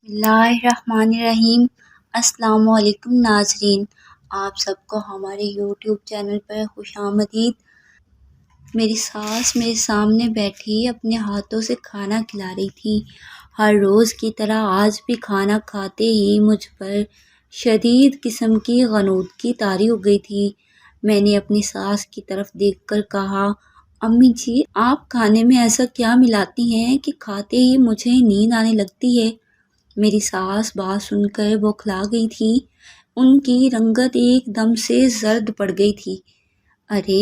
اللہ الرحمن الرحیم۔ السلام علیکم ناظرین، آپ سب کو ہمارے یوٹیوب چینل پر خوش آمدید۔ میری ساس میرے سامنے بیٹھی اپنے ہاتھوں سے کھانا کھلا رہی تھی۔ ہر روز کی طرح آج بھی کھانا کھاتے ہی مجھ پر شدید قسم کی غنودگی طاری ہو گئی تھی۔ میں نے اپنی ساس کی طرف دیکھ کر کہا، امی جی آپ کھانے میں ایسا کیا ملاتی ہیں کہ کھاتے ہی مجھے نیند آنے لگتی ہے؟ میری ساس بات سن کر بوکھلا گئی تھی۔ ان کی رنگت ایک دم سے زرد پڑ گئی تھی۔ ارے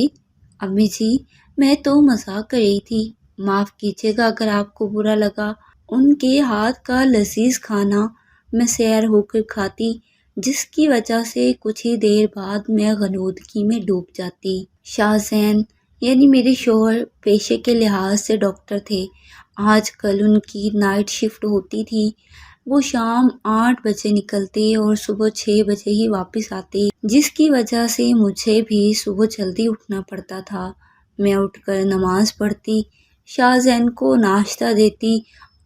امی جی، میں تو مذاق کر رہی تھی، معاف کیجیے گا اگر آپ کو برا لگا۔ ان کے ہاتھ کا لذیذ کھانا میں سیر ہو کر کھاتی، جس کی وجہ سے کچھ ہی دیر بعد میں غنودگی میں ڈوب جاتی۔ شاہ زین یعنی میرے شوہر پیشے کے لحاظ سے ڈاکٹر تھے۔ آج کل ان کی نائٹ شفٹ ہوتی تھی۔ وہ شام 8 بجے نکلتے اور صبح 6 بجے ہی واپس آتے، جس کی وجہ سے مجھے بھی صبح جلدی اٹھنا پڑتا تھا۔ میں اٹھ کر نماز پڑھتی، شاہ زین کو ناشتہ دیتی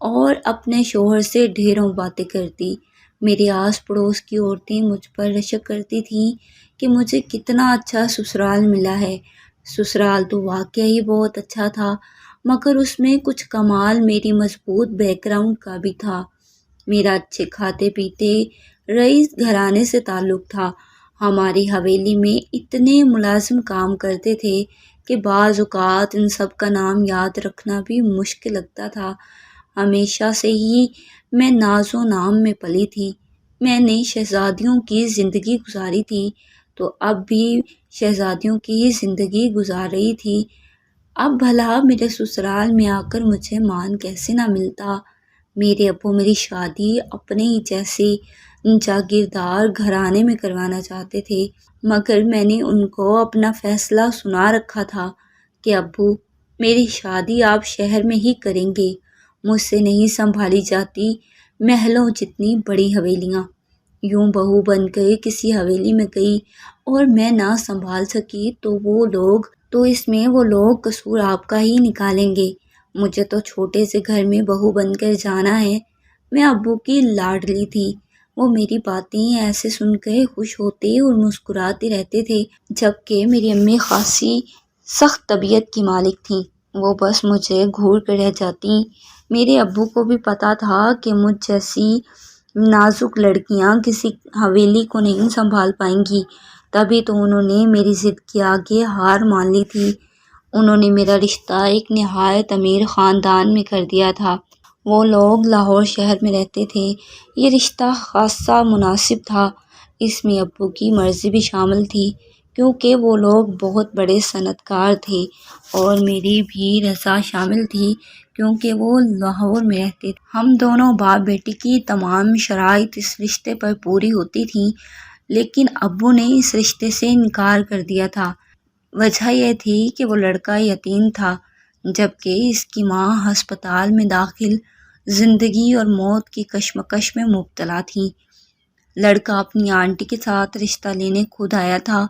اور اپنے شوہر سے ڈھیروں باتیں کرتی۔ میرے آس پڑوس کی عورتیں مجھ پر رشک کرتی تھیں کہ مجھے کتنا اچھا سسرال ملا ہے۔ سسرال تو واقعی ہی بہت اچھا تھا، مگر اس میں کچھ کمال میری مضبوط بیک گراؤنڈ کا بھی تھا۔ میرا اچھے کھاتے پیتے رئیس گھرانے سے تعلق تھا۔ ہماری حویلی میں اتنے ملازم کام کرتے تھے کہ بعض اوقات ان سب کا نام یاد رکھنا بھی مشکل لگتا تھا۔ ہمیشہ سے ہی میں ناز و نام میں پلی تھی۔ میں نے شہزادیوں کی زندگی گزاری تھی تو اب بھی شہزادیوں کی ہی زندگی گزار رہی تھی۔ اب بھلا میرے سسرال میں آ کر مجھے مان کیسے نہ ملتا۔ میرے ابو میری شادی اپنے ہی جیسے جاگیردار گھرانے میں کروانا چاہتے تھے، مگر میں نے ان کو اپنا فیصلہ سنا رکھا تھا کہ ابو میری شادی آپ شہر میں ہی کریں گے، مجھ سے نہیں سنبھالی جاتی محلوں جتنی بڑی حویلیاں۔ یوں بہو بن کر کسی حویلی میں گئی اور میں نہ سنبھال سکی تو اس میں وہ لوگ قصور آپ کا ہی نکالیں گے۔ مجھے تو چھوٹے سے گھر میں بہو بن کر جانا ہے۔ میں ابو کی لاڈلی تھی۔ وہ میری باتیں ایسے سن کر خوش ہوتے اور مسکراتے رہتے تھے، جبکہ میری امی خاصی سخت طبیعت کی مالک تھیں۔ وہ بس مجھے گھور کر رہ جاتی۔ میرے ابو کو بھی پتا تھا کہ مجھ جیسی نازک لڑکیاں کسی حویلی کو نہیں سنبھال پائیں گی، تبھی تو انہوں نے میری ضد کے آگے ہار مان لی تھی۔ انہوں نے میرا رشتہ ایک نہایت امیر خاندان میں کر دیا تھا۔ وہ لوگ لاہور شہر میں رہتے تھے۔ یہ رشتہ خاصا مناسب تھا۔ اس میں ابو کی مرضی بھی شامل تھی، کیونکہ وہ لوگ بہت بڑے صنعت کار تھے، اور میری بھی رضا شامل تھی کیونکہ وہ لاہور میں رہتے تھے۔ ہم دونوں باپ بیٹی کی تمام شرائط اس رشتے پر پوری ہوتی تھیں، لیکن ابو نے اس رشتے سے انکار کر دیا تھا۔ وجہ یہ تھی کہ وہ لڑکا یتیم تھا، جبکہ اس کی ماں ہسپتال میں داخل زندگی اور موت کی کشمکش میں مبتلا تھی۔ لڑکا اپنی آنٹی کے ساتھ رشتہ لینے خود آیا تھا۔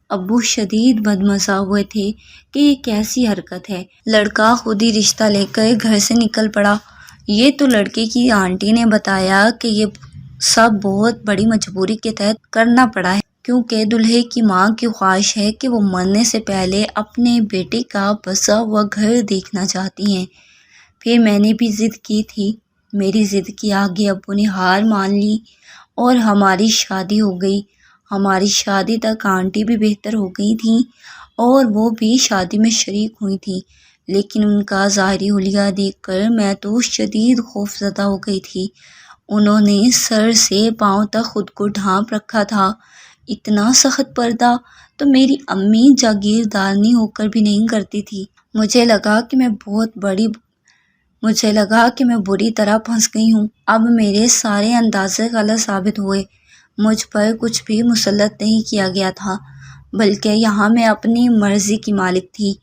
ابو شدید بدمزہ ہوئے تھے کہ یہ کیسی حرکت ہے، لڑکا خود ہی رشتہ لے کر گھر سے نکل پڑا۔ یہ تو لڑکے کی آنٹی نے بتایا کہ یہ سب بہت بڑی مجبوری کے تحت کرنا پڑا ہے، کیونکہ دلہے کی ماں کی خواہش ہے کہ وہ مرنے سے پہلے اپنے بیٹے کا بسا ہوا گھر دیکھنا چاہتی ہیں۔ پھر میں نے بھی ضد کی تھی۔ میری ضد کے آگے ابو نے ہار مان لی اور ہماری شادی ہو گئی۔ ہماری شادی تک آنٹی بھی بہتر ہو گئی تھیں اور وہ بھی شادی میں شریک ہوئی تھیں، لیکن ان کا ظاہری حلیہ دیکھ کر میں تو شدید خوف زدہ ہو گئی تھی۔ انہوں نے سر سے پاؤں تک خود کو ڈھانپ رکھا تھا۔ اتنا سخت پردہ تو میری امی جاگیردارنی ہو کر بھی نہیں کرتی تھی۔ مجھے لگا کہ میں بری طرح پھنس گئی ہوں۔ اب میرے سارے اندازے غلط ثابت ہوئے۔ مجھ پر کچھ بھی مسلط نہیں کیا گیا تھا، بلکہ یہاں میں اپنی مرضی کی مالک تھی۔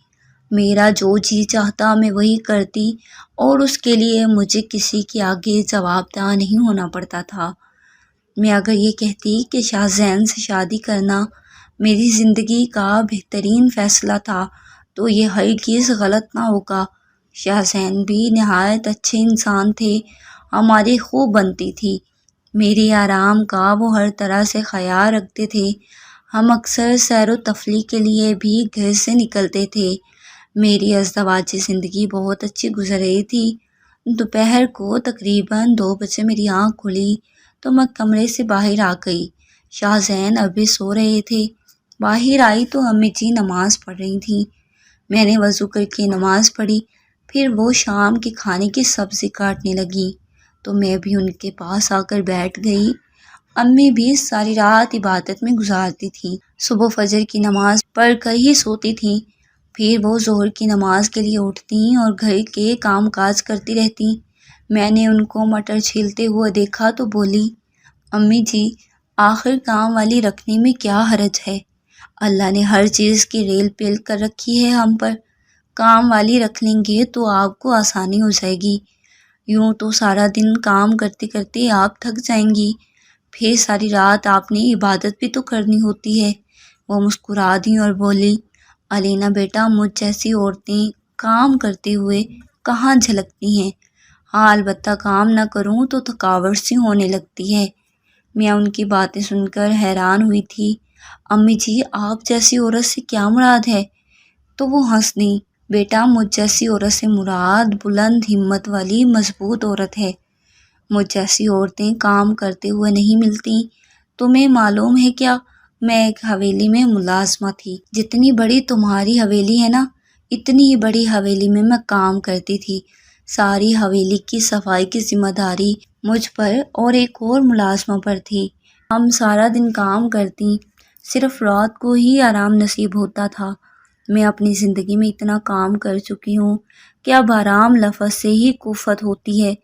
میرا جو جی چاہتا میں وہی کرتی، اور اس کے لیے مجھے کسی کے آگے جواب دہ نہیں ہونا پڑتا تھا۔ میں اگر یہ کہتی کہ شاہ زین سے شادی کرنا میری زندگی کا بہترین فیصلہ تھا تو یہ ہرگز غلط نہ ہوگا۔ شاہ زین بھی نہایت اچھے انسان تھے۔ ہماری خوب بنتی تھی۔ میری آرام کا وہ ہر طرح سے خیال رکھتے تھے۔ ہم اکثر سیر و تفریح کے لیے بھی گھر سے نکلتے تھے۔ میری ازدواجی زندگی بہت اچھی گزر رہی تھی۔ دوپہر کو تقریباً 2 بجے میری آنکھ کھلی تو میں کمرے سے باہر آ گئی۔ شاہزین ابھی سو رہے تھے۔ باہر آئی تو امی جی نماز پڑھ رہی تھیں۔ میں نے وضو کر کے نماز پڑھی، پھر وہ شام کے کھانے کی سبزی کاٹنے لگی تو میں بھی ان کے پاس آ کر بیٹھ گئی۔ امی بھی ساری رات عبادت میں گزارتی تھیں۔ صبح فجر کی نماز پڑھ کر ہی سوتی تھیں، پھر وہ ظہر کی نماز کے لیے اٹھتی اور گھر کے کام کاج کرتی رہتی۔ میں نے ان کو مٹر چھیلتے ہوئے دیکھا تو بولی، امی جی آخر کام والی رکھنے میں کیا حرج ہے؟ اللہ نے ہر چیز کی ریل پیل کر رکھی ہے ہم پر، کام والی رکھ لیں گے تو آپ کو آسانی ہو جائے گی۔ یوں تو سارا دن کام کرتے کرتے آپ تھک جائیں گی، پھر ساری رات آپ نے عبادت بھی تو کرنی ہوتی ہے۔ وہ مسکرا دی اور بولی، علینا بیٹا مجھ جیسی عورتیں کام کرتے ہوئے کہاں جھلکتی ہیں؟ ہاں البتہ کام نہ کروں تو تھکاوٹ سی ہونے لگتی ہے۔ میں ان کی باتیں سن کر حیران ہوئی تھی۔ امی جی آپ جیسی عورت سے کیا مراد ہے؟ تو وہ ہنس دیں، بیٹا مجھ جیسی عورت سے مراد بلند ہمت والی مضبوط عورت ہے۔ مجھ جیسی عورتیں کام کرتے ہوئے نہیں ملتی۔ تمہیں معلوم ہے کیا، میں ایک حویلی میں ملازمہ تھی۔ جتنی بڑی تمہاری حویلی ہے نا، اتنی ہی بڑی حویلی میں میں کام کرتی تھی۔ ساری حویلی کی صفائی کی ذمہ داری مجھ پر اور ایک اور ملازمہ پر تھی۔ ہم سارا دن کام کرتی، صرف رات کو ہی آرام نصیب ہوتا تھا۔ میں اپنی زندگی میں اتنا کام کر چکی ہوں کہ اب آرام لفظ سے ہی کفت ہوتی ہے۔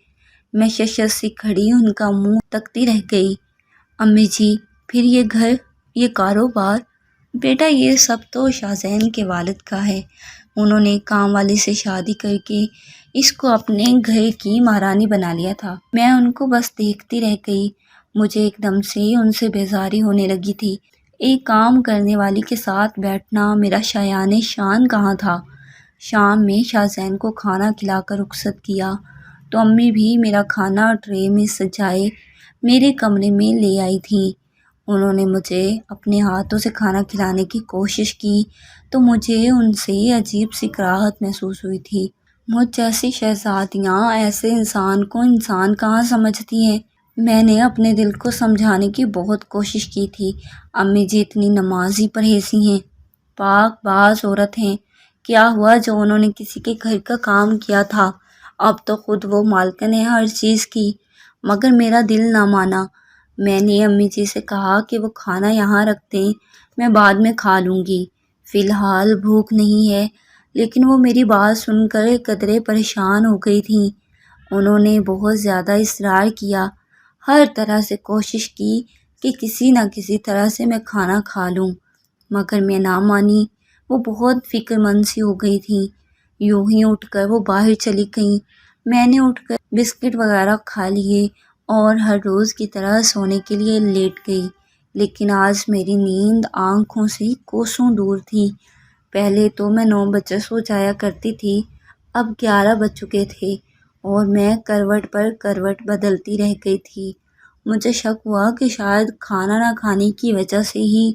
میں ششت سے کھڑی ان کا منہ تکتی رہ گئی۔ امی جی پھر یہ گھر، یہ کاروبار؟ بیٹا یہ سب تو شاہزین کے والد کا ہے۔ انہوں نے کام والی سے شادی کر کے اس کو اپنے گھر کی مہارانی بنا لیا تھا۔ میں ان کو بس دیکھتی رہ گئی۔ مجھے ایک دم سے ان سے بیزاری ہونے لگی تھی۔ ایک کام کرنے والی کے ساتھ بیٹھنا میرا شایان شان کہاں تھا۔ شام میں شاہزین کو کھانا کھلا کر رخصت کیا تو امی بھی میرا کھانا ٹرے میں سجائے میرے کمرے میں لے آئی تھیں۔ انہوں نے مجھے اپنے ہاتھوں سے کھانا کھلانے کی کوشش کی تو مجھے ان سے عجیب سی کراہت محسوس ہوئی تھی۔ مجھ جیسی شہزادیاں ایسے انسان کو انسان کہاں سمجھتی ہیں؟ میں نے اپنے دل کو سمجھانے کی بہت کوشش کی تھی۔ امی جی اتنی نمازی پرہیزی ہیں، پاک باز عورت ہیں، کیا ہوا جو انہوں نے کسی کے گھر کا کام کیا تھا؟ اب تو خود وہ مالکن ہے ہر چیز کی۔ مگر میرا دل نہ مانا۔ میں نے امی جی سے کہا کہ وہ کھانا یہاں رکھ دیں، میں بعد میں کھا لوں گی، فی الحال بھوک نہیں ہے۔ لیکن وہ میری بات سن کر قدرے پریشان ہو گئی تھیں۔ انہوں نے بہت زیادہ اصرار کیا، ہر طرح سے کوشش کی کہ کسی نہ کسی طرح سے میں کھانا کھا لوں، مگر میں نہ مانی۔ وہ بہت فکر مند سی ہو گئی تھیں۔ یوں ہی اٹھ کر وہ باہر چلی گئیں۔ میں نے اٹھ کر بسکٹ وغیرہ کھا لیے اور ہر روز کی طرح سونے کے لیے لیٹ گئی۔ لیکن آج میری نیند آنکھوں سے کوسوں دور تھی۔ پہلے تو میں 9 بجے سو جایا کرتی تھی، اب 11 بج چکے تھے اور میں کروٹ پر کروٹ بدلتی رہ گئی تھی۔ مجھے شک ہوا کہ شاید کھانا نہ کھانے کی وجہ سے ہی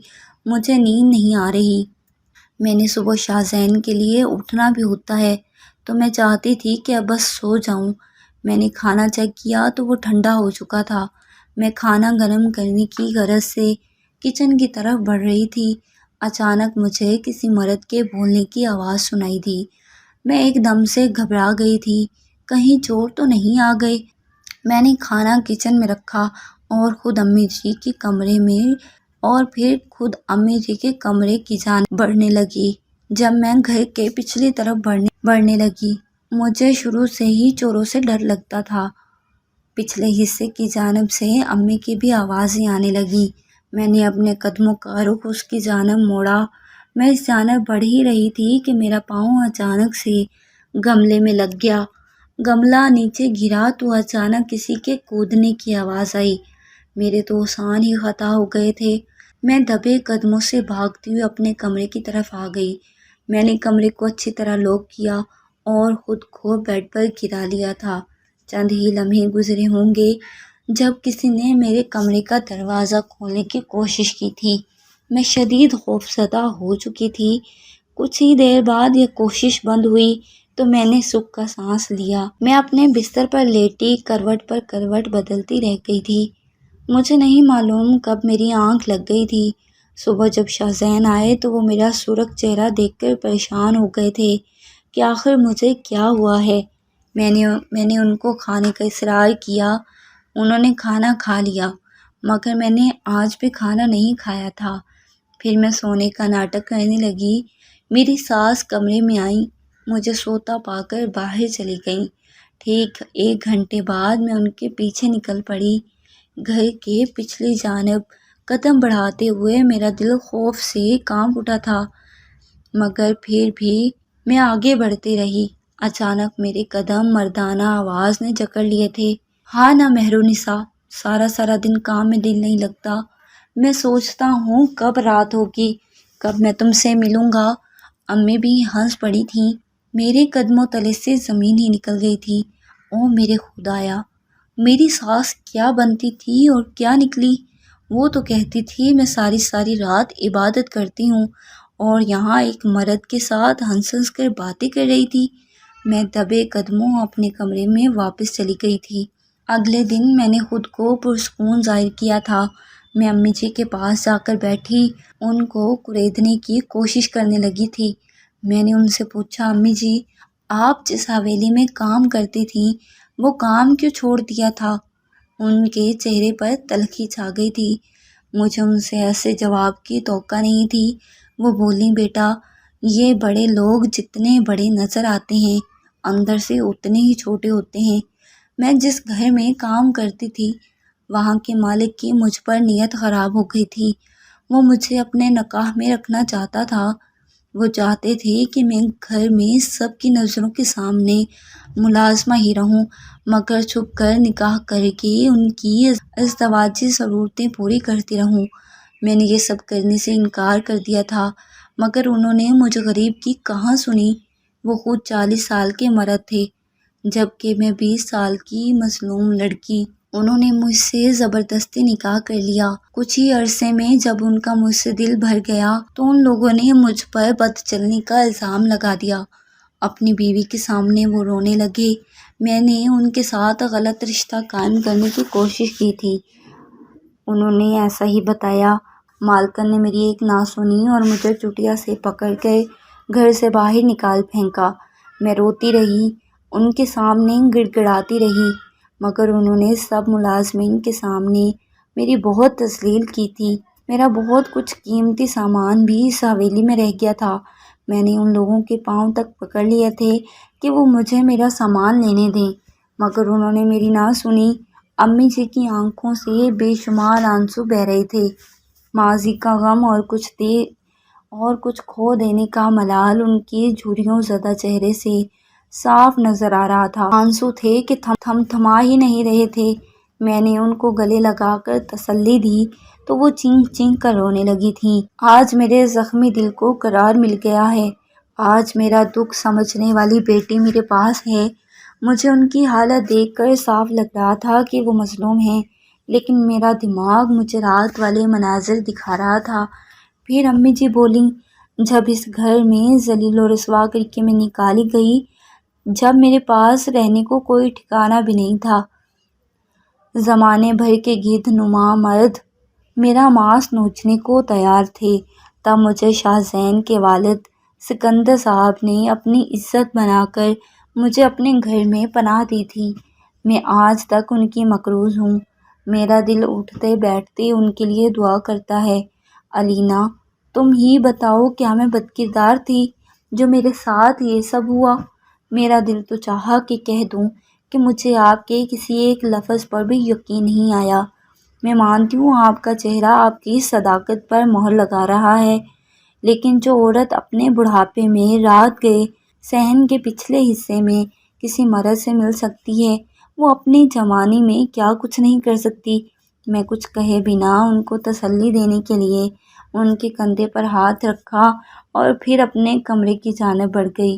مجھے نیند نہیں آ رہی۔ میں نے صبح شاہزین کے لیے اٹھنا بھی ہوتا ہے تو میں چاہتی تھی کہ اب بس سو جاؤں۔ میں نے کھانا چیک کیا تو وہ ٹھنڈا ہو چکا تھا۔ میں کھانا گرم کرنے کی غرض سے کچن کی طرف بڑھ رہی تھی، اچانک مجھے کسی مرد کے بولنے کی آواز سنائی دی۔ میں ایک دم سے گھبرا گئی تھی، کہیں چور تو نہیں آ گئے۔ میں نے کھانا کچن میں رکھا اور خود امی جی کے کمرے میں اور پھر خود امی جی کے کمرے کی جانب بڑھنے لگی۔ جب میں گھر کے پچھلی طرف بڑھنے لگی، مجھے شروع سے ہی چوروں سے ڈر لگتا تھا۔ پچھلے حصے کی جانب سے امی کی بھی آوازیں آنے لگیں۔ میں نے اپنے قدموں کا رخ اس کی جانب موڑا۔ میں اس جانب بڑھ ہی رہی تھی کہ میرا پاؤں اچانک سے گملے میں لگ گیا۔ گملہ نیچے گرا تو اچانک کسی کے کودنے کی آواز آئی۔ میرے تو سان ہی خطا ہو گئے تھے۔ میں دبے قدموں سے بھاگتی ہوئی اپنے کمرے کی طرف آ گئی۔ میں نے کمرے کو اچھی طرح لاک کیا اور خود کو بیڈ پر گرا لیا تھا۔ چند ہی لمحے گزرے ہوں گے جب کسی نے میرے کمرے کا دروازہ کھولنے کی کوشش کی تھی۔ میں شدید خوفزدہ ہو چکی تھی۔ کچھ ہی دیر بعد یہ کوشش بند ہوئی تو میں نے سکھ کا سانس لیا۔ میں اپنے بستر پر لیٹی کروٹ پر کروٹ بدلتی رہ گئی تھی۔ مجھے نہیں معلوم کب میری آنکھ لگ گئی تھی۔ صبح جب شاہزین آئے تو وہ میرا سرخ چہرہ دیکھ کر پریشان ہو گئے تھے کہ آخر مجھے کیا ہوا ہے۔ میں نے ان کو کھانے کا اصرار کیا۔ انہوں نے کھانا کھا لیا مگر میں نے آج بھی کھانا نہیں کھایا تھا۔ پھر میں سونے کا ناٹک کرنے لگی۔ میری ساس کمرے میں آئیں، مجھے سوتا پا کر باہر چلی گئیں۔ ٹھیک 1 گھنٹے بعد میں ان کے پیچھے نکل پڑی۔ گھر کے پچھلی جانب قدم بڑھاتے ہوئے میرا دل خوف سے کانپ اٹھا تھا، مگر پھر بھی میں آگے بڑھتی رہی۔ اچانک میرے قدم مردانہ آواز نے جکڑ لیے تھے۔ ہاں نا مہرونسا، سارا دن کام میں دل نہیں لگتا۔ میں سوچتا ہوں کب رات ہوگی، کب میں تم سے ملوں گا۔ امی بھی ہنس پڑی تھیں۔ میرے قدموں تلے سے زمین ہی نکل گئی تھی۔ او میرے خدایا، میری ساس کیا بنتی تھی اور کیا نکلی۔ وہ تو کہتی تھی میں ساری رات عبادت کرتی ہوں اور یہاں ایک مرد کے ساتھ ہنس کر باتیں کر رہی تھی۔ میں دبے قدموں اپنے کمرے میں واپس چلی گئی تھی۔ اگلے دن میں نے خود کو پرسکون ظاہر کیا تھا۔ میں امی جی کے پاس جا کر بیٹھی، ان کو کریدنے کی کوشش کرنے لگی تھی۔ میں نے ان سے پوچھا، امی جی آپ جس حویلی میں کام کرتی تھیں وہ کام کیوں چھوڑ دیا تھا؟ ان کے چہرے پر تلخی چھا گئی تھی۔ مجھے ان سے ایسے جواب کی توقع نہیں تھی۔ وہ بولیں، بیٹا یہ بڑے لوگ جتنے بڑے نظر آتے ہیں اندر سے اتنے ہی چھوٹے ہوتے ہیں۔ میں جس گھر میں کام کرتی تھی وہاں کے مالک کی مجھ پر نیت خراب ہو گئی تھی۔ وہ مجھے اپنے نکاح میں رکھنا چاہتا تھا۔ وہ چاہتے تھے کہ میں گھر میں سب کی نظروں کے سامنے ملازمہ ہی رہوں، مگر چھپ کر نکاح کر کے ان کی ازدواجی ضرورتیں پوری کرتی رہوں۔ میں نے یہ سب کرنے سے انکار کر دیا تھا، مگر انہوں نے مجھ غریب کی کہاں سنی۔ وہ خود 40 سال کے مرد تھے جبکہ میں 20 سال کی مظلوم لڑکی۔ انہوں نے مجھ سے زبردستی نکاح کر لیا۔ کچھ ہی عرصے میں جب ان کا مجھ سے دل بھر گیا تو ان لوگوں نے مجھ پر بد چلنی کا الزام لگا دیا۔ اپنی بیوی کے سامنے وہ رونے لگے۔ میں نے ان کے ساتھ غلط رشتہ قائم کرنے کی کوشش کی تھی۔ انہوں نے ایسا ہی بتایا۔ مالکن نے میری ایک نہ سنی اور مجھے چٹیا سے پکڑ کر گھر سے باہر نکال پھینکا۔ میں روتی رہی، ان کے سامنے گڑ گڑاتی رہی، مگر انہوں نے سب ملازمین کے سامنے میری بہت تذلیل کی تھی۔ میرا بہت کچھ قیمتی سامان بھی اس حویلی میں رہ گیا تھا۔ میں نے ان لوگوں کے پاؤں تک پکڑ لیے تھے کہ وہ مجھے میرا سامان لینے دیں، مگر انہوں نے میری نہ سنی۔ امی جی کی آنکھوں سے بے شمار آنسو بہہ رہے تھے۔ ماضی کا غم اور کچھ کھو دینے کا ملال ان کے جھریوں زدہ چہرے سے صاف نظر آ رہا تھا۔ آنسو تھے کہ تھما ہی نہیں رہے تھے۔ میں نے ان کو گلے لگا کر تسلی دی تو وہ چینخ چینخ کر رونے لگی تھیں۔ آج میرے زخمی دل کو قرار مل گیا ہے۔ آج میرا دکھ سمجھنے والی بیٹی میرے پاس ہے۔ مجھے ان کی حالت دیکھ کر صاف لگ رہا تھا کہ وہ مظلوم ہیں، لیکن میرا دماغ مجھے رات والے مناظر دکھا رہا تھا۔ پھر امی جی بولیں، جب اس گھر میں ذلیل و رسوا کر کے میں نکالی گئی، جب میرے پاس رہنے کو کوئی ٹھکانہ بھی نہیں تھا، زمانے بھر کے گدھ نما مرد میرا ماس نوچنے کو تیار تھے، تب مجھے شاہزین کے والد سکندر صاحب نے اپنی عزت بنا کر مجھے اپنے گھر میں پناہ دی تھی۔ میں آج تک ان کی مقروض ہوں۔ میرا دل اٹھتے بیٹھتے ان کے لیے دعا کرتا ہے۔ علینا، تم ہی بتاؤ کیا میں بدکردار تھی جو میرے ساتھ یہ سب ہوا؟ میرا دل تو چاہا کہ کہہ دوں کہ مجھے آپ کے کسی ایک لفظ پر بھی یقین نہیں آیا۔ میں مانتی ہوں آپ کا چہرہ آپ کی صداقت پر مہر لگا رہا ہے، لیکن جو عورت اپنے بڑھاپے میں رات گئے صحن کے پچھلے حصے میں کسی مرد سے مل سکتی ہے، وہ اپنی جوانی میں کیا کچھ نہیں کر سکتی۔ میں کچھ کہے بنا ان کو تسلی دینے کے لیے ان کے کندھے پر ہاتھ رکھا اور پھر اپنے کمرے کی جانب بڑھ گئی۔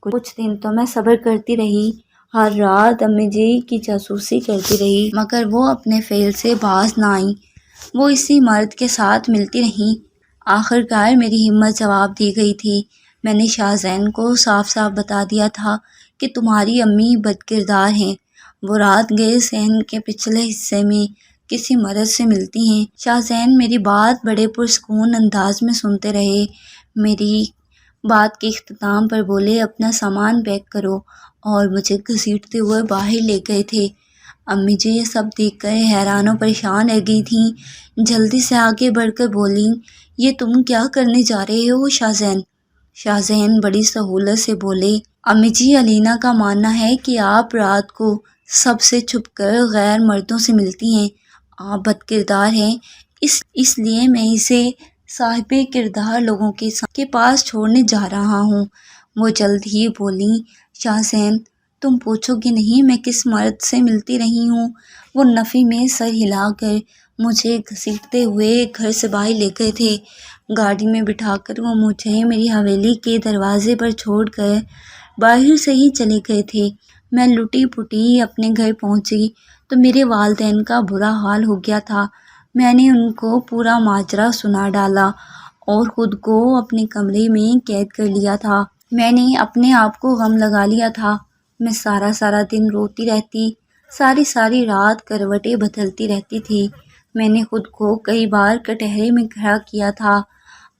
کچھ دن تو میں صبر کرتی رہی۔ ہر رات امی جی کی جاسوسی کرتی رہی مگر وہ اپنے فعل سے باز نہ آئیں۔ وہ اسی مرد کے ساتھ ملتی رہیں۔ آخر کار میری ہمت جواب دی گئی تھی۔ میں نے شاہ زین کو صاف صاف بتا دیا تھا کہ تمہاری امی بد کردار ہیں۔ وہ رات گئے صحن کے پچھلے حصے میں کسی مرد سے ملتی ہیں۔ شاہ زین میری بات بڑے پرسکون انداز میں سنتے رہے۔ میری بات کے اختتام پر بولے، اپنا سامان پیک کرو، اور مجھے گھسیٹتے ہوئے باہر لے گئے تھے۔ امی جی یہ سب دیکھ کر حیران و پریشان رہ گئی تھیں۔ جلدی سے آگے بڑھ کر بولیں، یہ تم کیا کرنے جا رہے ہو شاہ زین؟ شاہ زین بڑی سہولت سے بولے، امی جی علینا کا ماننا ہے کہ آپ رات کو سب سے چھپ کر غیر مردوں سے ملتی ہیں۔ آپ بد کردار ہیں، اس لیے میں اسے صاحب کردار لوگوں کے پاس چھوڑنے جا رہا ہوں۔ وہ جلد ہی بولیں، شاہ زین تم پوچھو گے نہیں میں کس مرد سے ملتی رہی ہوں؟ وہ نفی میں سر ہلا کر مجھے گھسیٹتے ہوئے گھر سے باہر لے گئے تھے۔ گاڑی میں بٹھا کر وہ مجھے میری حویلی کے دروازے پر چھوڑ کر باہر سے ہی چلے گئے تھے۔ میں لٹی پٹی اپنے گھر پہنچی تو میرے والدین کا برا حال ہو گیا تھا۔ میں نے ان کو پورا ماجرا سنا ڈالا اور خود کو اپنے کمرے میں قید کر لیا تھا۔ میں نے اپنے آپ کو غم لگا لیا تھا۔ میں سارا دن روتی رہتی، ساری رات کروٹیں بدلتی رہتی تھی۔ میں نے خود کو کئی بار کٹہرے میں کھڑا کیا تھا۔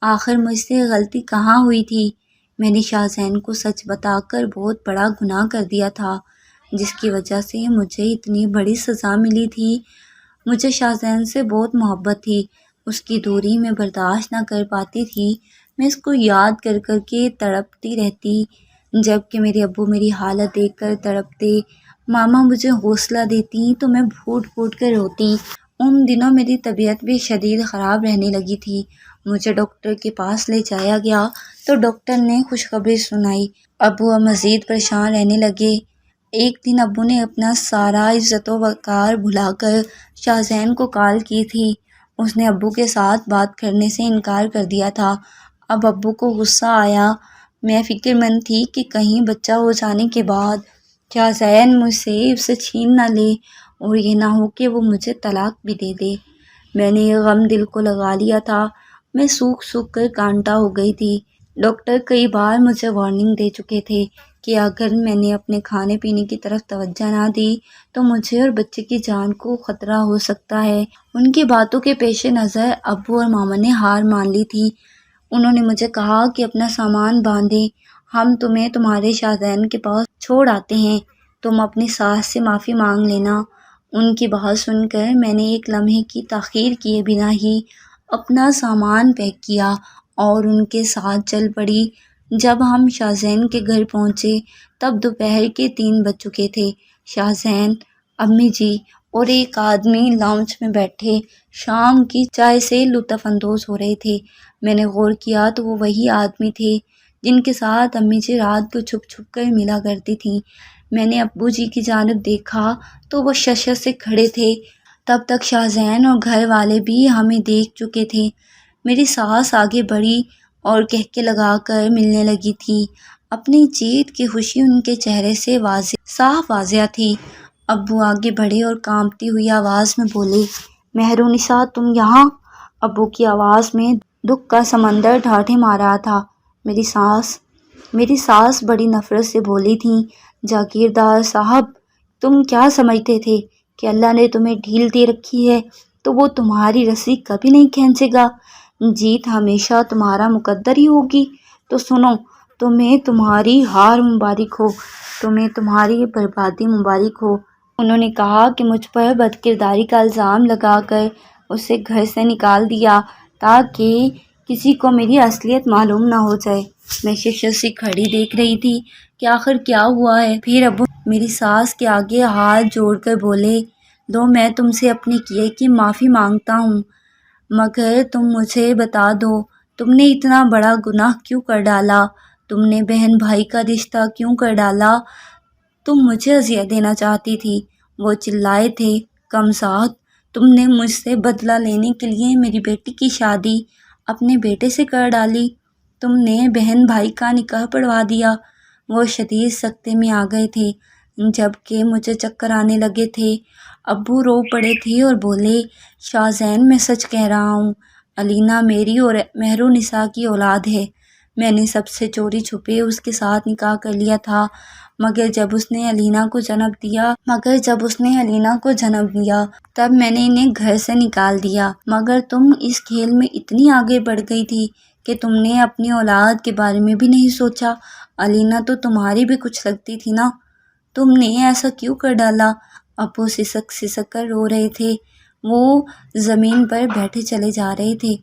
آخر مجھ سے غلطی کہاں ہوئی تھی؟ میں نے شاہ زین کو سچ بتا کر بہت بڑا گناہ کر دیا تھا، جس کی وجہ سے مجھے اتنی بڑی سزا ملی تھی۔ مجھے شاہ زین سے بہت محبت تھی، اس کی دوری میں برداشت نہ کر پاتی تھی۔ میں اس کو یاد کر کر کے تڑپتی رہتی، جب کہ میرے ابو میری حالت دیکھ کر تڑپتے، ماما مجھے حوصلہ دیتی تو میں پھوٹ پھوٹ کر روتی۔ ان دنوں میری طبیعت بھی شدید خراب رہنے لگی تھی۔ مجھے ڈاکٹر کے پاس لے جایا گیا تو ڈاکٹر نے خوشخبری سنائی، ابو اب مزید پریشان رہنے لگے۔ ایک دن ابو نے اپنا سارا عزت و وقار بھلا کر شاہ زین کو کال کی تھی۔ اس نے ابو کے ساتھ بات کرنے سے انکار کر دیا تھا۔ اب ابو کو غصہ آیا۔ میں فکر مند تھی کہ کہیں بچہ ہو جانے کے بعد شاہ زین مجھ سے اسے چھین نہ لے اور یہ نہ ہو کہ وہ مجھے طلاق بھی دے دے۔ میں نے یہ غم دل کو لگا لیا تھا۔ میں سوکھ سوکھ کر کانٹا ہو گئی تھی۔ ڈاکٹر کئی بار مجھے وارننگ دے چکے تھے کہ اگر میں نے اپنے کھانے پینے کی طرف توجہ نہ دی تو مجھے اور بچے کی جان کو خطرہ ہو سکتا ہے۔ ان کی باتوں کے پیش نظر ابو اور ماما نے ہار مان لی تھی۔ انہوں نے مجھے کہا کہ اپنا سامان باندھیں، ہم تمہیں تمہارے شاہ زین کے پاس چھوڑ آتے ہیں، تم اپنی ساس سے معافی مانگ لینا۔ ان کی بات سن کر میں نے ایک لمحے کی تاخیر کیے بنا ہی اپنا سامان پیک کیا اور ان کے ساتھ چل پڑی۔ جب ہم شاہ زین کے گھر پہنچے تب دوپہر کے 3 بج چکے تھے۔ شاہ زین، امی جی اور ایک آدمی لاؤنج میں بیٹھے شام کی چائے سے لطف اندوز ہو رہے تھے۔ میں نے غور کیا تو وہ وہی آدمی تھے جن کے ساتھ امی جی رات کو چھپ چھپ کر ملا کرتی تھیں۔ میں نے ابو جی کی جانب دیکھا تو وہ ششے سے کھڑے تھے۔ تب تک شاہ زین اور گھر والے بھی ہمیں دیکھ چکے تھے۔ میری ساس آگے بڑھی اور کہکے لگا کر ملنے لگی تھی۔ اپنی جیت کی خوشی ان کے چہرے سے صاف واضح تھی۔ ابو آگے بڑھے اور کانپتی ہوئی آواز میں بولے، مہرونسا تم یہاں؟ ابو کی آواز میں دکھ کا سمندر ڈھاڈے مار رہا تھا۔ میری ساس بڑی نفرت سے بولی تھیں، جاگیردار صاحب تم کیا سمجھتے تھے کہ اللہ نے تمہیں ڈھیل دے رکھی ہے تو وہ تمہاری رسی کبھی نہیں کھینچے گا؟ جیت ہمیشہ تمہارا مقدر ہی ہوگی۔ تو سنو، تمہیں تمہاری ہار مبارک ہو، تمہیں تمہاری بربادی مبارک ہو۔ انہوں نے کہا کہ مجھ پر بد کرداری کا الزام لگا کر اسے گھر سے نکال دیا تاکہ کسی کو میری اصلیت معلوم نہ ہو جائے۔ میں ششت سے کھڑی دیکھ رہی تھی کہ آخر کیا ہوا ہے۔ پھر ابو میری ساس کے آگے ہاتھ جوڑ کر بولے، لو میں تم سے اپنے کیے کی معافی مانگتا ہوں، مگر تم مجھے بتا دو تم نے اتنا بڑا گناہ کیوں کر ڈالا؟ تم نے بہن بھائی کا رشتہ کیوں کر ڈالا؟ تم مجھے اذیت دینا چاہتی تھی۔ وہ چلائے تھے، کمزاد تم نے مجھ سے بدلہ لینے کے لیے میری بیٹی کی شادی اپنے بیٹے سے کر ڈالی، تم نے بہن بھائی کا نکاح پڑھوا دیا۔ وہ شدید سکتے میں آ گئے تھے۔ جبکہ مجھے چکر آنے لگے تھے۔ ابو رو پڑے تھے اور بولے، شاہ زین میں سچ کہہ رہا ہوں، علینا میری اور مہرالنساء کی اولاد ہے۔ میں نے سب سے چوری چھپے اس کے ساتھ نکاح کر لیا تھا، مگر جب اس نے علینا کو جنم دیا تب میں نے انہیں گھر سے نکال دیا۔ مگر تم اس کھیل میں اتنی آگے بڑھ گئی تھی کہ تم نے اپنی اولاد کے بارے میں بھی نہیں سوچا۔ علینا تو تمہاری بھی کچھ لگتی تھی نا، تم نے ایسا کیوں کر ڈالا؟ ابو سسک سسک کر رو رہے تھے، وہ زمین پر بیٹھے چلے جا رہے تھے۔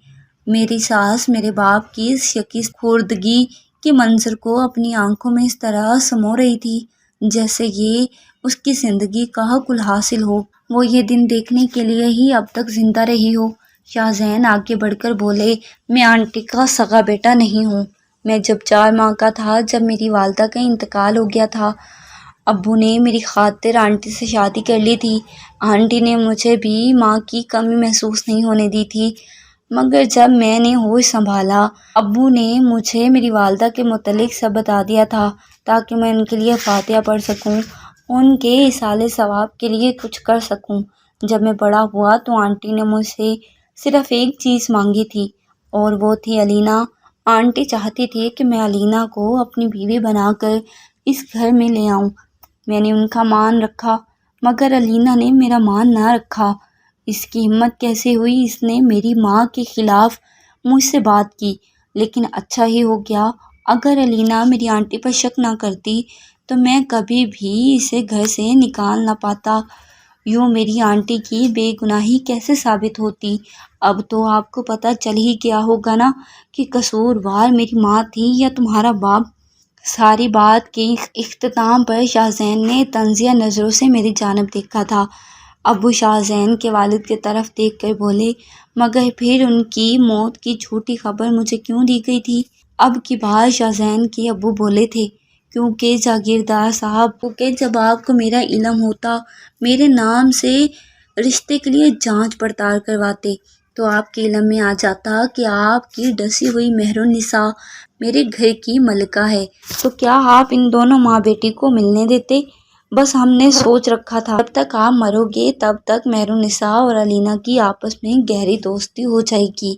میری ساس میرے باپ کی شکست خوردگی کے منظر کو اپنی آنکھوں میں اس طرح سمو رہی تھی جیسے یہ اس کی زندگی کا کل حاصل ہو، وہ یہ دن دیکھنے کے لیے ہی اب تک زندہ رہی ہو۔ شاہ زین آگے بڑھ کر بولے، میں آنٹی کا سگا بیٹا نہیں ہوں۔ میں جب 4 ماہ کا تھا جب میری والدہ کا انتقال ہو گیا تھا، ابو نے میری خاطر آنٹی سے شادی کر لی تھی۔ آنٹی نے مجھے بھی ماں کی کمی محسوس نہیں ہونے دی تھی، مگر جب میں نے ہوش سنبھالا، ابو نے مجھے میری والدہ کے متعلق سب بتا دیا تھا تاکہ میں ان کے لیے فاتحہ پڑھ سکوں، ان کے ایصال ثواب کے لیے کچھ کر سکوں۔ جب میں بڑا ہوا تو آنٹی نے مجھ سے صرف ایک چیز مانگی تھی اور وہ تھی علینا۔ آنٹی چاہتی تھی کہ میں علینا کو اپنی بیوی بنا کر اس گھر میں لے آؤں۔ میں نے ان کا مان رکھا، مگر علینا نے میرا مان نہ رکھا۔ اس کی ہمت کیسے ہوئی؟ اس نے میری ماں کے خلاف مجھ سے بات کی، لیکن اچھا ہی ہو گیا۔ اگر علینا میری آنٹی پر شک نہ کرتی تو میں کبھی بھی اسے گھر سے نکال نہ پاتا۔ یوں میری آنٹی کی بے گناہی کیسے ثابت ہوتی؟ اب تو آپ کو پتہ چل ہی گیا ہوگا نا کہ قصوروار میری ماں تھی یا تمہارا باپ۔ ساری بات کے اختتام پر شاہ زین نے طنزیہ نظروں سے میری جانب دیکھا تھا۔ ابو شاہ زین کے والد کی طرف دیکھ کر بولے، مگر پھر ان کی موت کی جھوٹی خبر مجھے کیوں دی گئی تھی؟ اب کی بار شاہ زین کے ابو بولے تھے، کیونکہ جاگیردار صاحب، کیونکہ جب آپ کو میرا علم ہوتا، میرے نام سے رشتے کے لیے جانچ پڑتال کرواتے تو آپ کے علم میں آ جاتا کہ آپ کی ڈسی ہوئی مہرالنساء میرے گھر کی ملکہ ہے، تو کیا آپ ان دونوں ماں بیٹی کو ملنے دیتے؟ بس ہم نے سوچ رکھا تھا جب تک آپ مرو گے تب تک مہرالنساء اور علینا کی آپس میں گہری دوستی ہو جائے گی،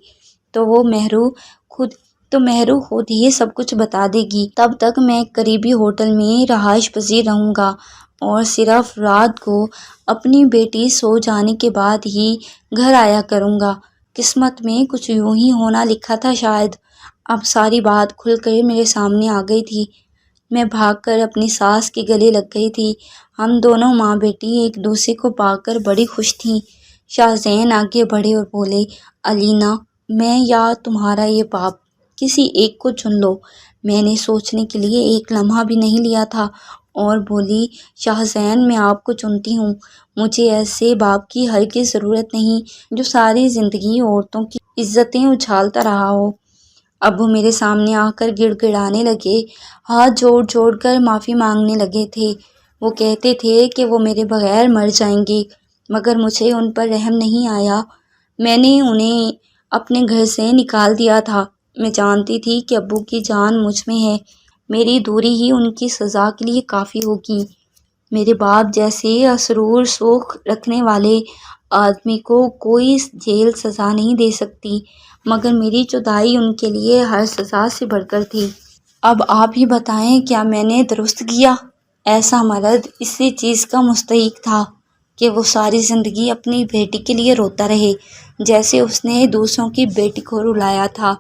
تو مہرو خود ہی سب کچھ بتا دے گی۔ تب تک میں ایک قریبی ہوٹل میں رہائش پذیر رہوں گا اور صرف رات کو اپنی بیٹی سو جانے کے بعد ہی گھر آیا کروں گا۔ قسمت میں کچھ یوں ہی ہونا لکھا تھا شاید۔ اب ساری بات کھل کر میرے سامنے آ گئی تھی۔ میں بھاگ کر اپنی ساس کے گلے لگ گئی تھی۔ ہم دونوں ماں بیٹی ایک دوسرے کو پا کر بڑی خوش تھیں۔ شاہ زین آگے بڑھے اور بولے، علینا، میں یا تمہارا یہ باپ، کسی ایک کو چن لو۔ میں نے سوچنے کے لیے ایک لمحہ بھی نہیں لیا تھا اور بولی، شاہ زین، میں آپ کو چنتی ہوں۔ مجھے ایسے باپ کی ہرگز ضرورت نہیں جو ساری زندگی عورتوں کی عزتیں اچھالتا رہا ہو۔ ابو میرے سامنے آ کر گڑ گڑانے لگے، ہاتھ جوڑ جوڑ کر معافی مانگنے لگے تھے۔ وہ کہتے تھے کہ وہ میرے بغیر مر جائیں گے، مگر مجھے ان پر رحم نہیں آیا۔ میں نے انہیں اپنے گھر سے نکال دیا تھا۔ میں جانتی تھی کہ ابو کی جان مجھ میں ہے، میری دوری ہی ان کی سزا کے لیے کافی ہوگی۔ میرے باپ جیسے اسرور سوکھ رکھنے والے آدمی کو کوئی جیل سزا نہیں دے سکتی، مگر میری جدائی ان کے لیے ہر سزا سے بڑھ کر تھی۔ اب آپ ہی بتائیں، کیا میں نے درست کیا؟ ایسا مرد اسی چیز کا مستحق تھا کہ وہ ساری زندگی اپنی بیٹی کے لیے روتا رہے، جیسے اس نے دوسروں کی بیٹی کو رلایا تھا۔